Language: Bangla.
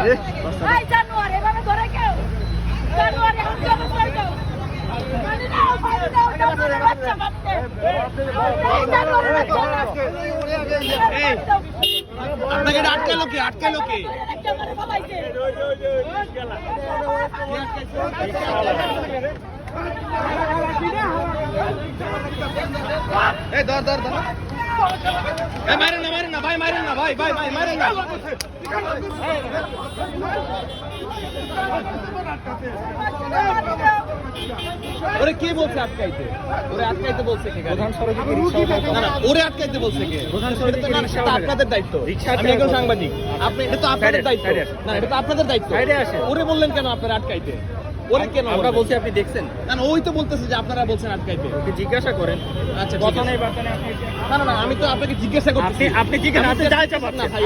এই জানোয়ার এভাবে ধরে কেউ জানোয়ার এখন কেন করছো মানে নাও জানোয়ারের বাচ্চা বাপতে এই জানোয়ারের বাচ্চা এই আপনাকে আটকালো কে একটা মানে বাবাইছে এই ধর এই মারেন না ভাই মারেন না ওরে কে বলছে আটকাইতে বলছে কে প্রধান সড়কে না ওরে আটকাইতে বলছে কে প্রধান সড়কে তো না আপনাদের দায়িত্ব আমি একজন সাংবাদিক আপনি এটা তো আপনাদের দায়িত্ব না এটা তো আপনাদের দায়িত্ব ওরে বললেন কেন আপনারা আটকাইতে ওরে কেন আমরা বলছি আপনি দেখছেন না ওই তো বলতেছে যে আপনারা বলছেন আটকাইতে ওকে জিজ্ঞাসা করেন আচ্ছা কথা নেই বার্তা নেই আপনি না আমি তো আপনাকে জিজ্ঞাসা করতেছি আপনি জিজ্ঞাসা করতে চাইছেন না